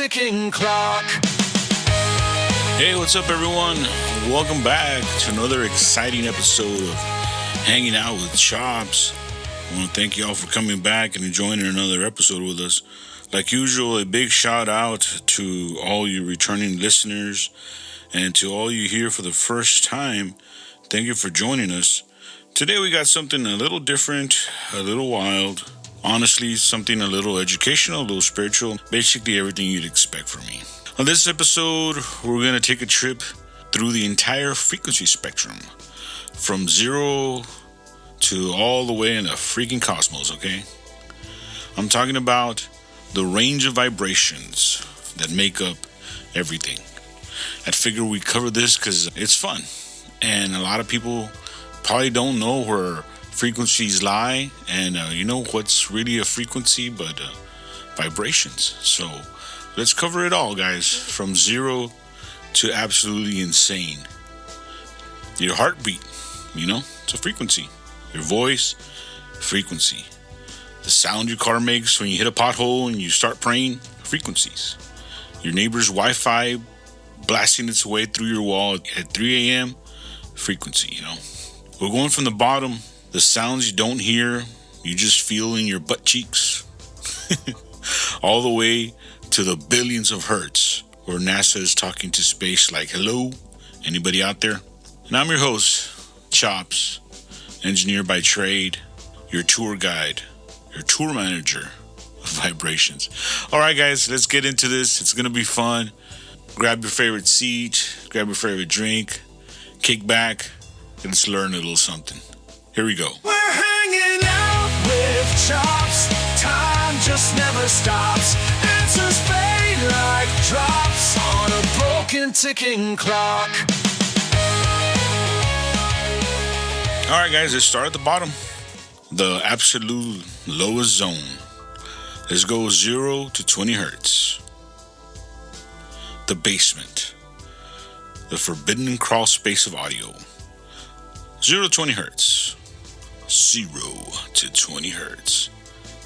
ticking clock. Hey, what's up, everyone? Welcome back to another exciting episode of Hanging Out with Chops. I want to thank you all for coming back and joining another episode with us. Like usual, a big shout out to all you returning listeners and to all you here for the first time. Thank you for joining us. Today we got something a little different, a little wild, honestly something a little educational, a little spiritual, basically everything you'd expect from me. On this episode, we're going to take a trip through the entire frequency spectrum, from zero to all the way in the freaking cosmos, okay? I'm talking about the range of vibrations that make up everything. I figure we cover this because it's fun, and a lot of people probably don't know where frequencies lie, and you know what's really a frequency but vibrations. So let's cover it all, guys, from zero to absolutely insane. Your heartbeat, it's a frequency. Your voice, frequency. The sound your car makes when you hit a pothole and you start praying, frequencies. Your neighbor's Wi-Fi blasting its way through your wall at 3 a.m., frequency, We're going from the bottom, the sounds you don't hear, you just feel in your butt cheeks, all the way to the billions of hertz, where NASA is talking to space like, hello, anybody out there? And I'm your host, Chops, engineer by trade, your tour guide, your tour manager of vibrations. All right, guys, let's get into this. It's going to be fun. Grab your favorite seat, grab your favorite drink, kick back, and let's learn a little something. Here we go. We're hanging out with Chops. Time just never stops. Answers fade like drops on a broken ticking clock. All right, guys, let's start at the bottom. The absolute lowest zone. Let's go 0 to 20 hertz. The basement. The forbidden crawl space of audio. 0 to 20 hertz. 0 to 20 hertz.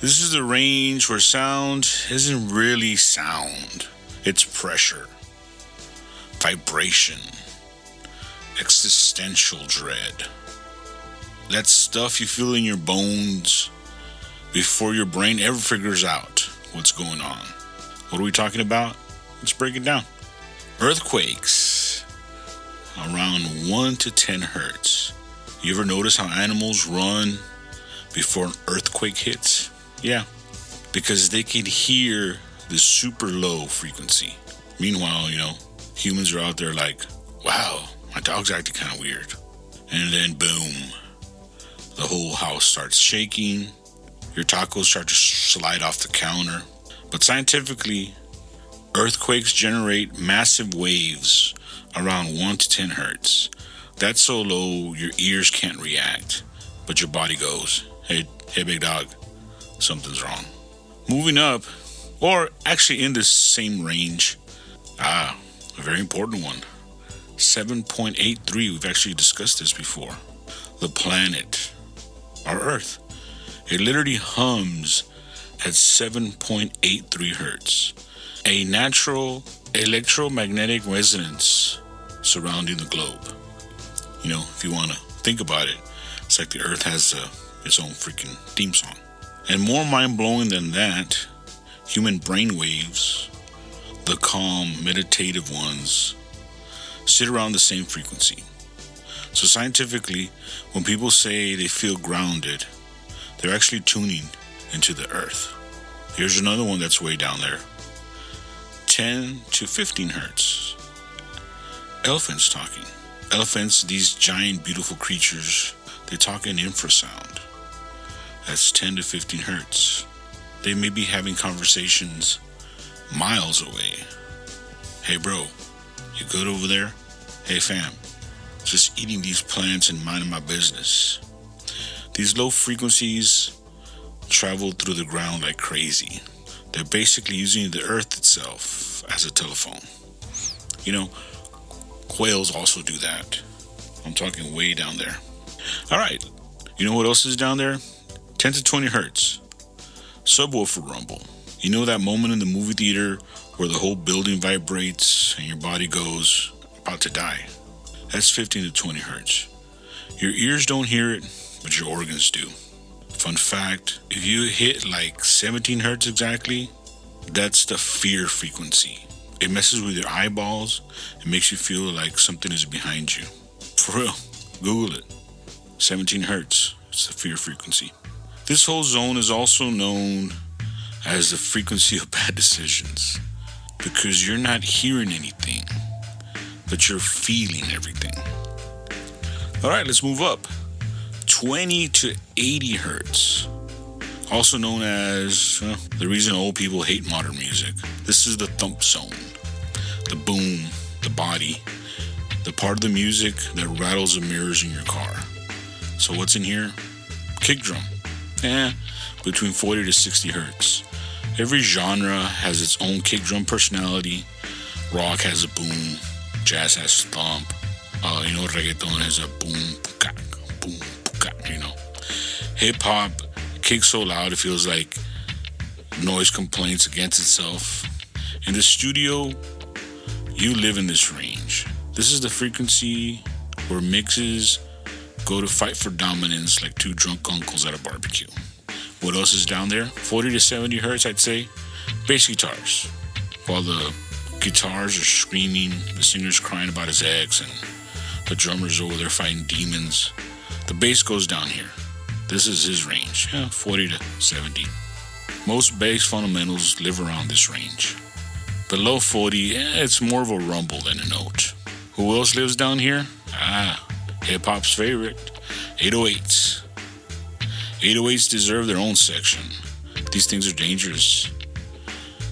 This is the range where sound isn't really sound. It's pressure, vibration, existential dread. That stuff you feel in your bones before your brain ever figures out what's going on. What are we talking about? Let's break it down. Earthquakes, around 1 to 10 hertz. You ever notice how animals run before an earthquake hits? Yeah, because they can hear the super low frequency. Meanwhile, humans are out there like, wow, my dog's acting kind of weird. And then boom, the whole house starts shaking. Your tacos start to slide off the counter. But scientifically, earthquakes generate massive waves around 1 to 10 hertz. That's so low your ears can't react, but your body goes, hey big dog, something's wrong. Moving up, or actually in this same range, a very important one, 7.83, we've actually discussed this before. The planet, our Earth, it literally hums at 7.83 hertz. A natural electromagnetic resonance surrounding the globe. If you want to think about it, it's like the Earth has its own freaking theme song. And more mind-blowing than that, human brain waves, the calm, meditative ones, sit around the same frequency. So scientifically, when people say they feel grounded, they're actually tuning into the Earth. Here's another one that's way down there. 10 to 15 hertz. Elephants talking. Elephants, these giant, beautiful creatures, they talk in infrasound. That's 10 to 15 hertz. They may be having conversations miles away. Hey, bro, you good over there? Hey, fam, just eating these plants and minding my business. These low frequencies travel through the ground like crazy. They're basically using the earth itself as a telephone. Whales also do that. I'm talking way down there. All right. You know what else is down there? 10 to 20 hertz. Subwoofer rumble. You know that moment in the movie theater where the whole building vibrates and your body goes, about to die. That's 15 to 20 hertz. Your ears don't hear it, but your organs do. Fun fact, if you hit like 17 hertz exactly, that's the fear frequency. It messes with your eyeballs. It makes you feel like something is behind you. For real, Google it. 17 hertz, it's the fear frequency. This whole zone is also known as the frequency of bad decisions, because you're not hearing anything, but you're feeling everything. All right, let's move up. 20 to 80 hertz, also known as the reason old people hate modern music. This is the thump zone, the boom, the body, the part of the music that rattles the mirrors in your car. So what's in here? Kick drum. Between 40 to 60 hertz. Every genre has its own kick drum personality. Rock has a boom, jazz has thump. Reggaeton has a boom, puka, boom, puka, Hip hop kicks so loud it feels like noise complaints against itself. In the studio, you live in this range. This is the frequency where mixes go to fight for dominance like two drunk uncles at a barbecue. What else is down there? 40 to 70 hertz, I'd say. Bass guitars. While the guitars are screaming, the singer's crying about his ex, and the drummer's over there fighting demons, the bass goes down here. This is his range, 40 to 70. Most bass fundamentals live around this range. Below 40, it's more of a rumble than a note. Who else lives down here? Hip-hop's favorite, 808s. 808s deserve their own section. These things are dangerous.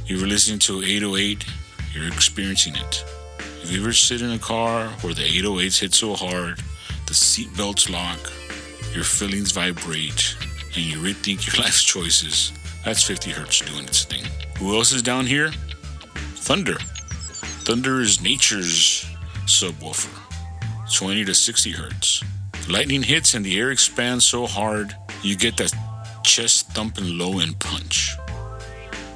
If you're listening to 808, you're experiencing it. If you ever sit in a car where the 808s hit so hard, the seat belts lock, your feelings vibrate, and you rethink your life's choices, that's 50 hertz doing its thing. Who else is down here? Thunder. Thunder is nature's subwoofer. 20 to 60 hertz. Lightning hits and the air expands so hard, you get that chest thumping low end punch.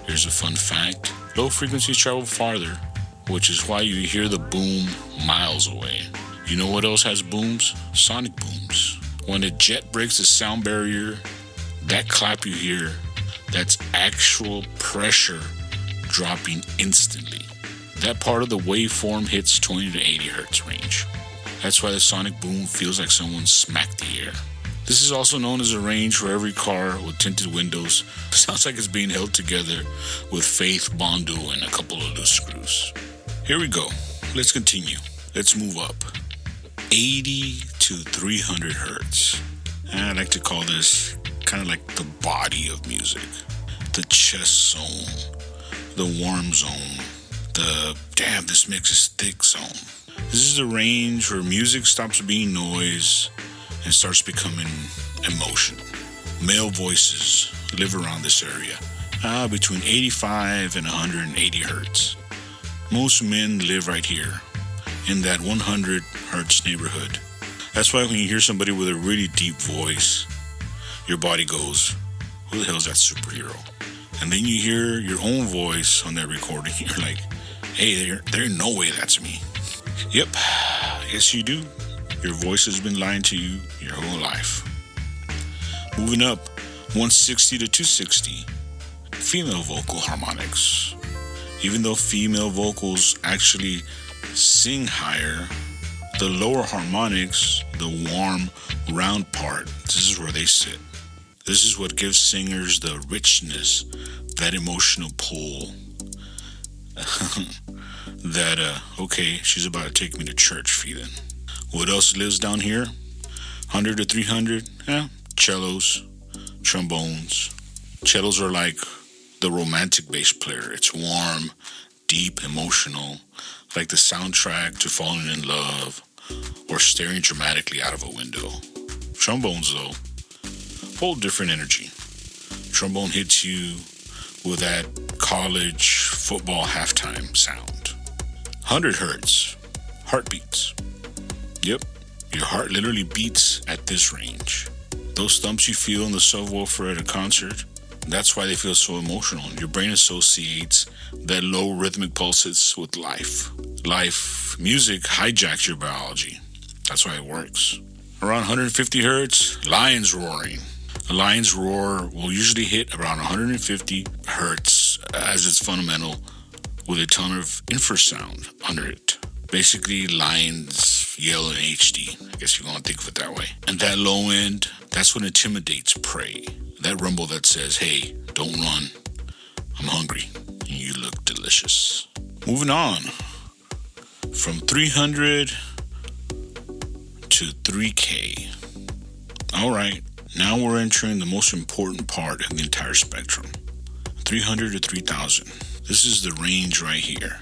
Here's a fun fact. Low frequencies travel farther, which is why you hear the boom miles away. You know what else has booms? Sonic booms. When a jet breaks the sound barrier, that clap you hear, that's actual pressure dropping instantly. That part of the waveform hits 20 to 80 hertz range. That's why the sonic boom feels like someone smacked the air. This is also known as a range where every car with tinted windows sounds like it's being held together with Faith Bondo and a couple of loose screws. Here we go. Let's continue. Let's move up. 80 to 300 hertz. I like to call this kind of like the body of music. The chest zone. The warm zone. The damn, this mix is thick zone. This is the range where music stops being noise and starts becoming emotion. Male voices live around this area, between 85 and 180 hertz. Most men live right here, in that 100 hertz neighborhood. That's why when you hear somebody with a really deep voice, your body goes, who the hell is that superhero? And then you hear your own voice on that recording, you're like, hey, there's no way that's me. Yep, yes you do. Your voice has been lying to you your whole life. Moving up, 160 to 260, female vocal harmonics. Even though female vocals actually sing higher, the lower harmonics, the warm, round part, this is where they sit. This is what gives singers the richness, that emotional pull. That, okay, she's about to take me to church feeling. What else lives down here? 100 to 300, cellos, trombones. Cellos are like the romantic bass player. It's warm, deep, emotional, like the soundtrack to falling in love or staring dramatically out of a window. Trombones, though, whole different energy. Trombone hits you with that college football halftime sound. 100 hertz, heartbeats. Yep, your heart literally beats at this range. Those thumps you feel in the subwoofer at a concert, That's why they feel so emotional. Your brain associates that low rhythmic pulses with life. Music hijacks your biology. That's why it works. Around 150 hertz, lions roaring. A lion's roar will usually hit around 150 hertz as its fundamental, with a ton of infrasound under it. Basically, lions yell in HD. I guess you want to think of it that way. And that low end, that's what intimidates prey. That rumble that says, hey, don't run. I'm hungry. And you look delicious. Moving on. From 300 to 3K. Alright, now we're entering the most important part of the entire spectrum. 300 to 3000. This is the range right here.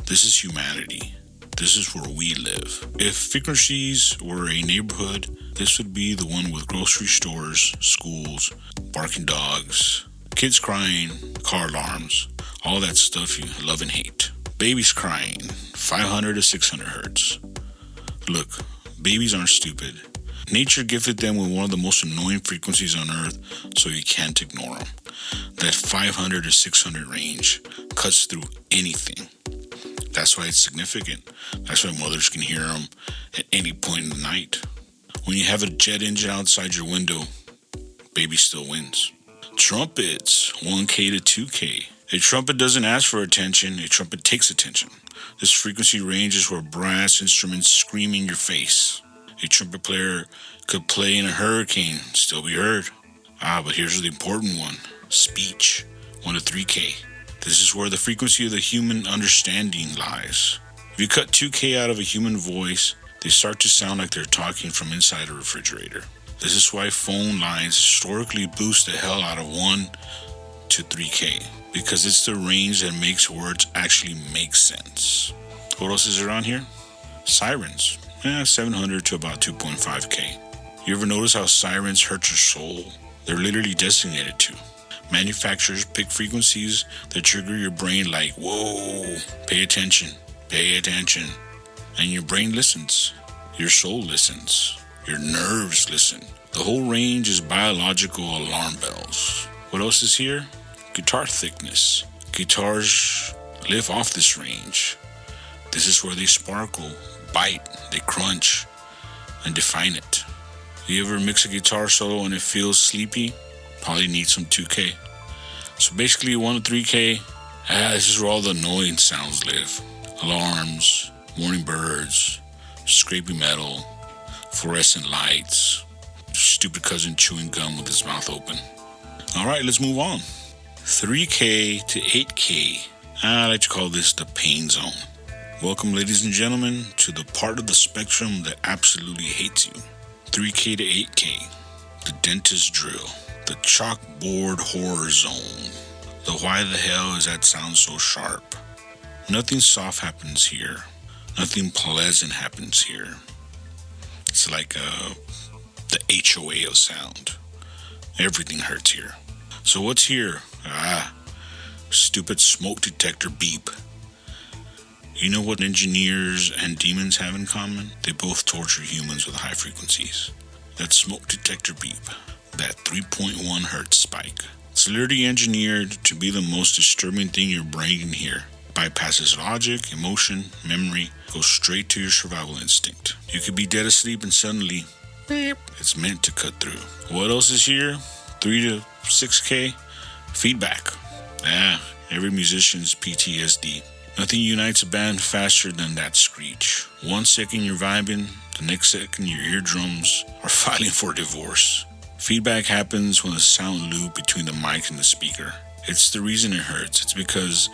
This is humanity. This is where we live. If frequencies were a neighborhood, this would be the one with grocery stores, schools, barking dogs, kids crying, car alarms, all that stuff you love and hate. Babies crying, 500 to 600 hertz. Look, babies aren't stupid. Nature gifted them with one of the most annoying frequencies on Earth, so you can't ignore them. That 500 to 600 range cuts through anything. That's why it's significant. That's why mothers can hear them at any point in the night. When you have a jet engine outside your window, baby still wins. Trumpets, 1K to 2K. A trumpet doesn't ask for attention, a trumpet takes attention. This frequency range is where brass instruments scream in your face. A trumpet player could play in a hurricane, still be heard. But here's the important one. Speech, 1 to 3K. This is where the frequency of the human understanding lies. If you cut 2K out of a human voice, they start to sound like they're talking from inside a refrigerator. This is why phone lines historically boost the hell out of 1 to 3K, because it's the range that makes words actually make sense. What else is around here? Sirens, 700 to about 2.5K. You ever notice how sirens hurt your soul? They're literally designated to. Manufacturers pick frequencies that trigger your brain like, whoa, pay attention. And your brain listens. Your soul listens. Your nerves listen. The whole range is biological alarm bells. What else is here? Guitar thickness. Guitars live off this range. This is where they sparkle, bite, they crunch, and define it. You ever mix a guitar solo and it feels sleepy? Probably need some 2K. So basically 1 to 3K, this is where all the annoying sounds live. Alarms, morning birds, scraping metal, fluorescent lights, stupid cousin chewing gum with his mouth open. Alright, let's move on. 3K to 8K. I like to call this the pain zone. Welcome, ladies and gentlemen, to the part of the spectrum that absolutely hates you. 3K to 8K. The dentist drill. The chalkboard horror zone. The why the hell is that sound so sharp? Nothing soft happens here. Nothing pleasant happens here. It's like the HOA of sound. Everything hurts here. So what's here? Stupid smoke detector beep. You know what engineers and demons have in common? They both torture humans with high frequencies. That smoke detector beep. That 3.1 hertz spike. It's literally engineered to be the most disturbing thing your brain can hear. Bypasses logic, emotion, memory, goes straight to your survival instinct. You could be dead asleep and suddenly, beep, it's meant to cut through. What else is here? 3 to 6K? Feedback. Every musician's PTSD. Nothing unites a band faster than that screech. 1 second you're vibing, the next second your eardrums are filing for divorce. Feedback happens when the sound loop between the mic and the speaker. It's the reason it hurts. It's because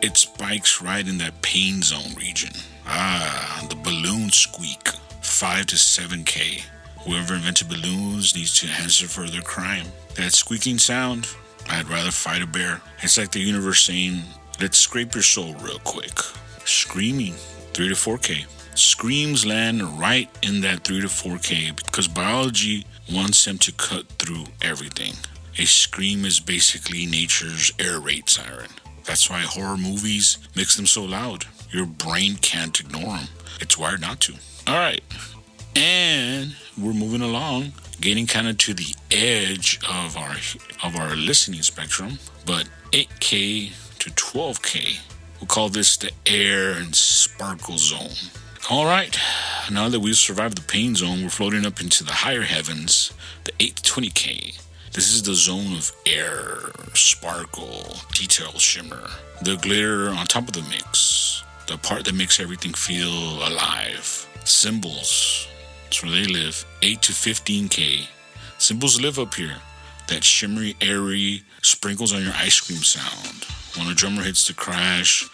it spikes right in that pain zone region. The balloon squeak. 5 to 7K. Whoever invented balloons needs to answer for their crime. That squeaking sound, I'd rather fight a bear. It's like the universe saying, let's scrape your soul real quick. Screaming. 3 to 4K. Screams land right in that 3 to 4K because biology wants them to cut through everything. A scream is basically nature's air raid siren. That's why horror movies makes them so loud. Your brain can't ignore them. It's wired not to. Alright. And we're moving along, getting kind of to the edge of our listening spectrum, but 8K to 12K. We'll call this the air and sparkle zone. All right, now that we've survived the pain zone, we're floating up into the higher heavens, the 8 to 20K. This is the zone of air, sparkle, detail, shimmer, the glitter on top of the mix, the part that makes everything feel alive. Cymbals, that's where they live, 8 to 15K. Cymbals live up here. That shimmery, airy, sprinkles on your ice cream sound. When a drummer hits the crash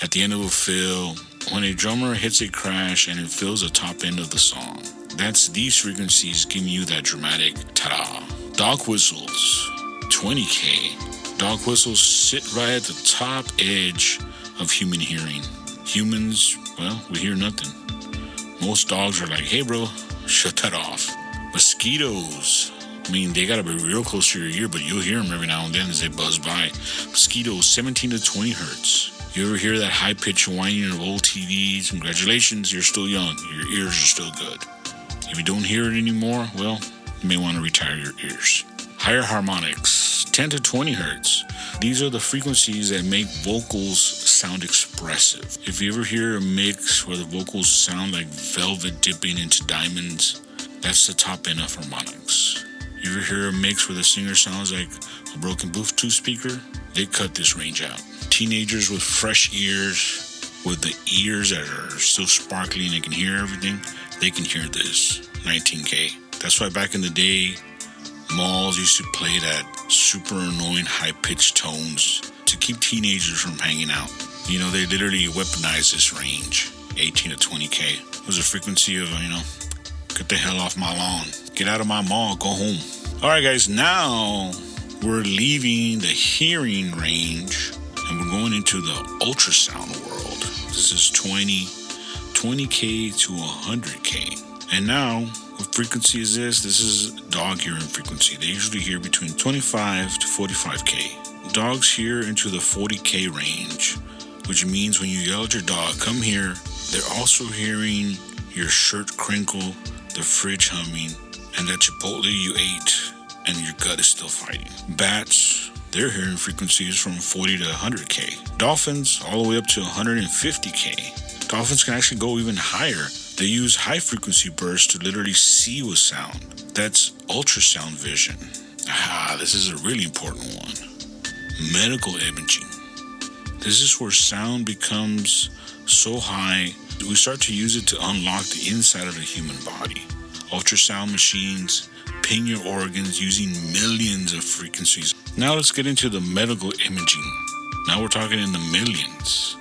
at the end of a fill, when a drummer hits a crash and it fills the top end of the song. That's these frequencies giving you that dramatic ta-da. Dog whistles, 20K. Dog whistles sit right at the top edge of human hearing. Humans, well, we hear nothing. Most dogs are like, hey bro, shut that off. Mosquitoes, I mean, they gotta be real close to your ear, but you'll hear them every now and then as they buzz by. Mosquitoes, 17 to 20 hertz. You ever hear that high-pitched whining of old TVs? Congratulations, you're still young. Your ears are still good. If you don't hear it anymore, well, you may want to retire your ears. Higher harmonics, 10 to 20 hertz. These are the frequencies that make vocals sound expressive. If you ever hear a mix where the vocals sound like velvet dipping into diamonds, that's the top end of harmonics. You ever hear a mix where the singer sounds like a broken Bluetooth speaker? They cut this range out. Teenagers with fresh ears, with the ears that are still sparkling and can hear everything, they can hear this, 19K. That's why back in the day, malls used to play that super annoying high-pitched tones to keep teenagers from hanging out. You know, they literally weaponized this range, 18 to 20K. It was a frequency of, get the hell off my lawn. Get out of my mall, go home. All right, guys, now we're leaving the hearing range and we're going into the ultrasound world. This is 20K to 100K. And now, what frequency is this? This is dog hearing frequency. They usually hear between 25 to 45K. Dogs hear into the 40K range, which means when you yell at your dog, come here, they're also hearing your shirt crinkle, the fridge humming, and that Chipotle you ate and your gut is still fighting. Bats, their hearing frequencies from 40 to 100K. Dolphins, all the way up to 150K. Dolphins can actually go even higher. They use high frequency bursts to literally see with sound. That's ultrasound vision. This is a really important one. Medical imaging. This is where sound becomes so high, we start to use it to unlock the inside of the human body. Ultrasound machines ping your organs using millions of frequencies. Now let's get into the medical imaging. Now we're talking in the millions.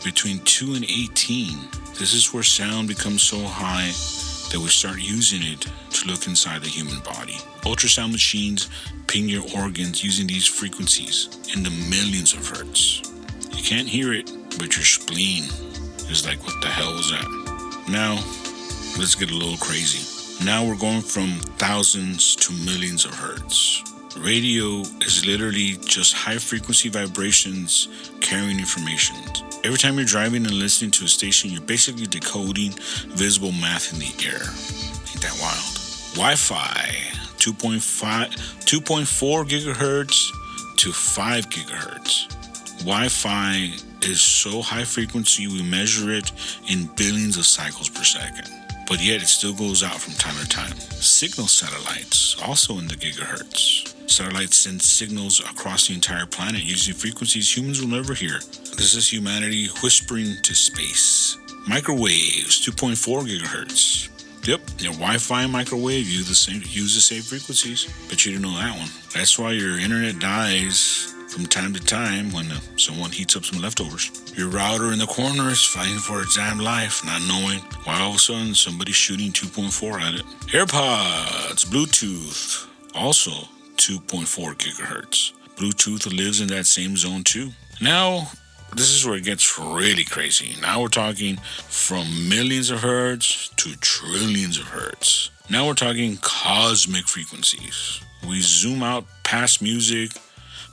Between 2 and 18, this is where sound becomes so high that we start using it to look inside the human body. Ultrasound machines ping your organs using these frequencies in the millions of hertz. You can't hear it, but your spleen is like, what the hell was that? Now, let's get a little crazy. Now we're going from thousands to millions of hertz. Radio is literally just high frequency vibrations carrying information. Every time you're driving and listening to a station, you're basically decoding visible math in the air. Ain't that wild? Wi-Fi, 2.4 gigahertz to 5 gigahertz. Wi-Fi is so high frequency we measure it in billions of cycles per second. But yet it still goes out from time to time. Signal satellites, also in the gigahertz. Satellites send signals across the entire planet using frequencies humans will never hear. This is humanity whispering to space. Microwaves, 2.4 gigahertz. Yep, your Wi-Fi and microwave use the same frequencies. Bet you didn't know that one. That's why your internet dies from time to time when someone heats up some leftovers. Your router in the corner is fighting for its damn life, not knowing why all of a sudden somebody's shooting 2.4 at it. AirPods, Bluetooth, also 2.4 gigahertz. Bluetooth lives in that same zone too. Now, this is where it gets really crazy. Now we're talking from millions of hertz to trillions of hertz. Now we're talking cosmic frequencies. We zoom out past music,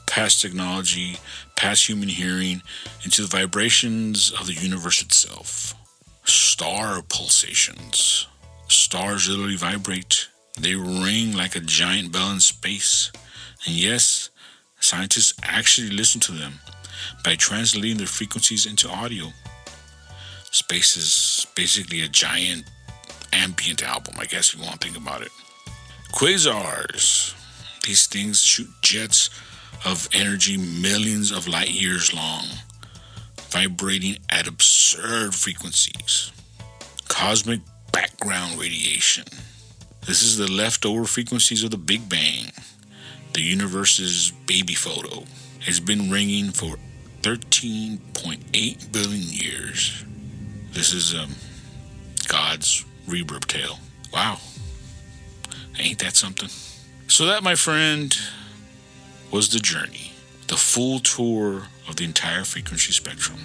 past technology, past human hearing, into the vibrations of the universe itself. Star pulsations. Stars literally vibrate. They ring like a giant bell in space. And yes, scientists actually listen to them by translating their frequencies into audio. Space is basically a giant ambient album, I guess if you want to think about it. Quasars. These things shoot jets of energy millions of light years long, vibrating at absurd frequencies. Cosmic background radiation. This is the leftover frequencies of the Big Bang, the universe's baby photo. It's been ringing for 13.8 billion years. This is God's reverb tail. Wow. Ain't that something? So that, my friend, was the journey. The full tour of the entire frequency spectrum.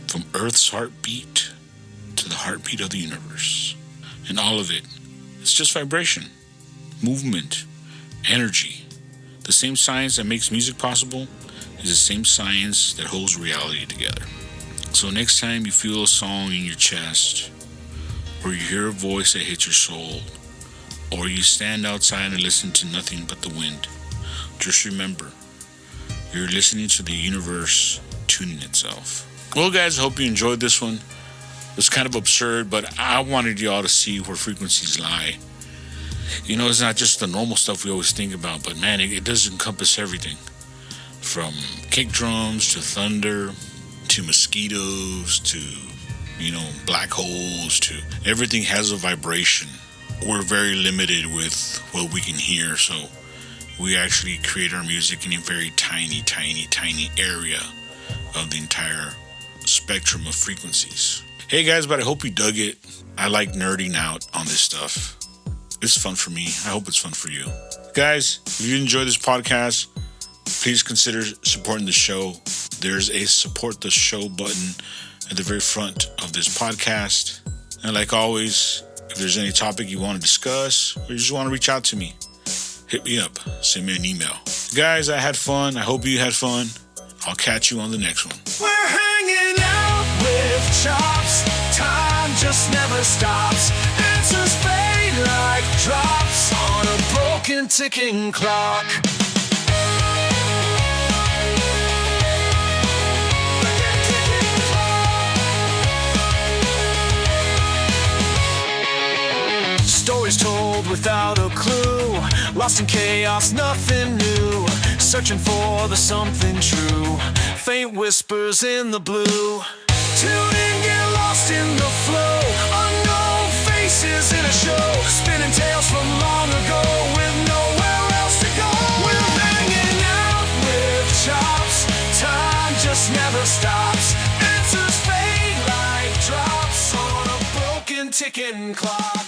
From Earth's heartbeat to the heartbeat of the universe. And all of it, it's just vibration, movement, energy. The same science that makes music possible is the same science that holds reality together. So next time you feel a song in your chest, or you hear a voice that hits your soul, or you stand outside and listen to nothing but the wind, just remember, you're listening to the universe tuning itself. Well, guys, I hope you enjoyed this one. It was kind of absurd, but I wanted y'all to see where frequencies lie. You know, it's not just the normal stuff we always think about, but man, it does encompass everything. From kick drums to thunder, to mosquitoes, to, black holes, to everything has a vibration. We're very limited with what we can hear, so we actually create our music in a very tiny, tiny, tiny area of the entire spectrum of frequencies. Hey guys, but I hope you dug it. I like nerding out on this stuff. It's fun for me. I hope it's fun for you. Guys, if you enjoy this podcast, please consider supporting the show. There's a support the show button at the very front of this podcast. And like always, if there's any topic you want to discuss or you just want to reach out to me, hit me up. Send me an email. Guys, I had fun. I hope you had fun. I'll catch you on the next one. We're hanging out with chops. Time just never stops. Answers fade like drops on a broken ticking clock. Stories told without a clue. Lost in chaos, nothing new. Searching for the something true. Faint whispers in the blue. Tune in, get lost in the flow. Unknown faces in a show. Spinning tales from long ago with nowhere else to go. We're hanging out with chops. Time just never stops. Answers fade like drops on a broken ticking clock.